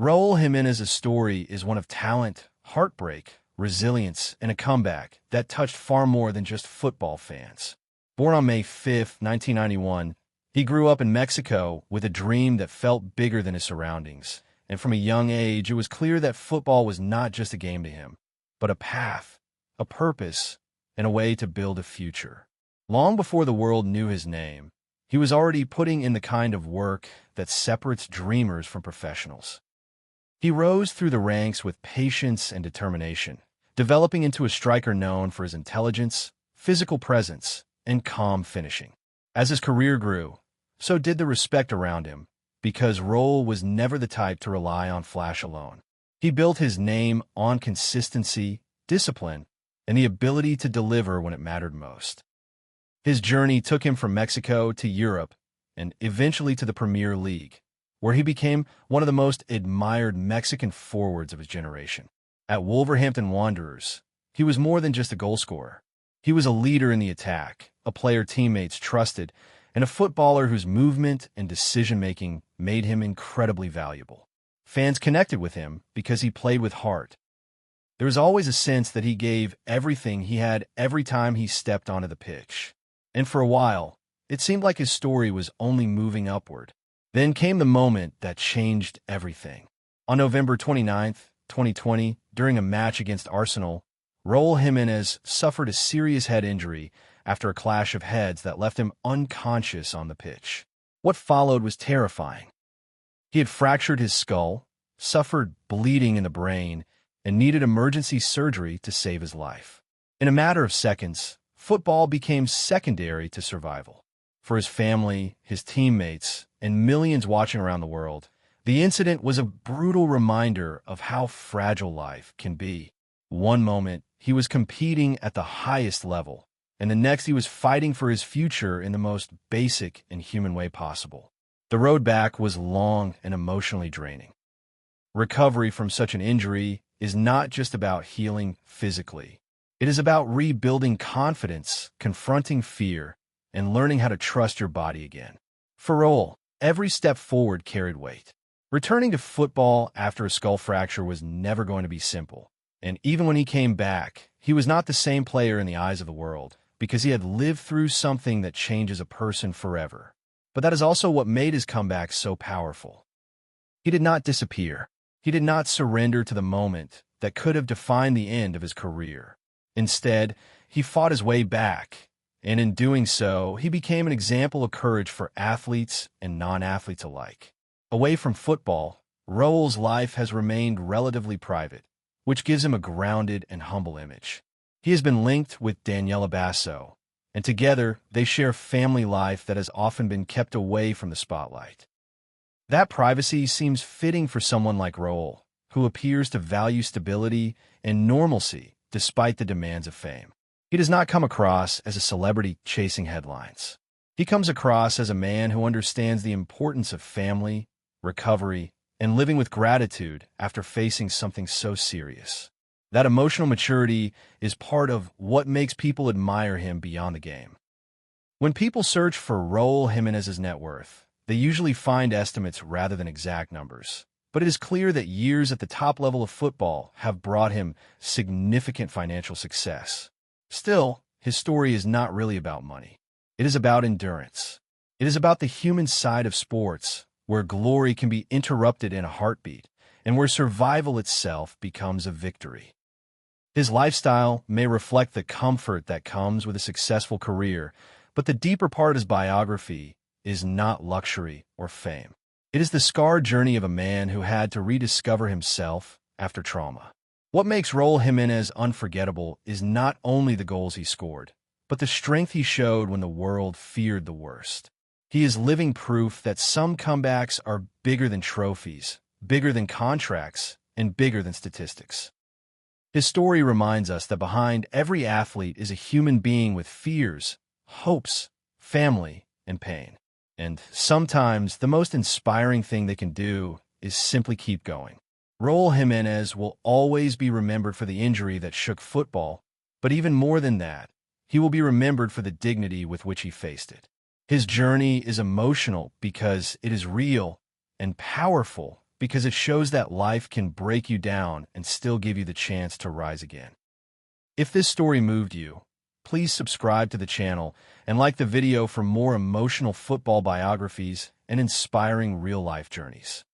Raul Jimenez's story is one of talent, heartbreak, resilience, and a comeback that touched far more than just football fans. Born on May 5, 1991, he grew up in Mexico with a dream that felt bigger than his surroundings, and from a young age it was clear that football was not just a game to him, but a path, a purpose, and a way to build a future. Long before the world knew his name, he was already putting in the kind of work that separates dreamers from professionals. He rose through the ranks with patience and determination, developing into a striker known for his intelligence, physical presence, and calm finishing. As his career grew, so did the respect around him, because Raul was never the type to rely on flash alone. He built his name on consistency, discipline, and the ability to deliver when it mattered most. His journey took him from Mexico to Europe and eventually to the Premier League, where he became one of the most admired Mexican forwards of his generation. At Wolverhampton Wanderers, he was more than just a goalscorer. He was a leader in the attack, a player teammates trusted, and a footballer whose movement and decision-making made him incredibly valuable. Fans connected with him because he played with heart. There was always a sense that he gave everything he had every time he stepped onto the pitch. And for a while, it seemed like his story was only moving upward. Then came the moment that changed everything. On November 29, 2020, during a match against Arsenal, Raul Jimenez suffered a serious head injury after a clash of heads that left him unconscious on the pitch. What followed was terrifying. He had fractured his skull, suffered bleeding in the brain, and needed emergency surgery to save his life. In a matter of seconds, football became secondary to survival. For his family, his teammates, and millions watching around the world, the incident was a brutal reminder of how fragile life can be. One moment, he was competing at the highest level, and the next he was fighting for his future in the most basic and human way possible. The road back was long and emotionally draining. Recovery from such an injury is not just about healing physically. It is about rebuilding confidence, confronting fear, and learning how to trust your body again. For Raul, every step forward carried weight. Returning to football after a skull fracture was never going to be simple. And even when he came back, he was not the same player in the eyes of the world, because he had lived through something that changes a person forever. But that is also what made his comeback so powerful. He did not disappear. He did not surrender to the moment that could have defined the end of his career. Instead, he fought his way back, and in doing so, he became an example of courage for athletes and non-athletes alike. Away from football, Raul's life has remained relatively private, which gives him a grounded and humble image. He has been linked with Daniela Basso, and together they share family life that has often been kept away from the spotlight. That privacy seems fitting for someone like Raul, who appears to value stability and normalcy despite the demands of fame. He does not come across as a celebrity chasing headlines. He comes across as a man who understands the importance of family, recovery, and living with gratitude after facing something so serious. That emotional maturity is part of what makes people admire him beyond the game. When people search for Raul Jimenez's net worth, they usually find estimates rather than exact numbers. But it is clear that years at the top level of football have brought him significant financial success. Still, his story is not really about money. It is about endurance. It is about the human side of sports, where glory can be interrupted in a heartbeat, and where survival itself becomes a victory. His lifestyle may reflect the comfort that comes with a successful career, but the deeper part of his biography is not luxury or fame. It is the scarred journey of a man who had to rediscover himself after trauma. What makes Raul Jimenez unforgettable is not only the goals he scored, but the strength he showed when the world feared the worst. He is living proof that some comebacks are bigger than trophies, bigger than contracts, and bigger than statistics. His story reminds us that behind every athlete is a human being with fears, hopes, family, and pain. And sometimes the most inspiring thing they can do is simply keep going. Raul Jimenez will always be remembered for the injury that shook football, but even more than that, he will be remembered for the dignity with which he faced it. His journey is emotional because it is real and powerful because it shows that life can break you down and still give you the chance to rise again. If this story moved you, please subscribe to the channel and like the video for more emotional football biographies and inspiring real-life journeys.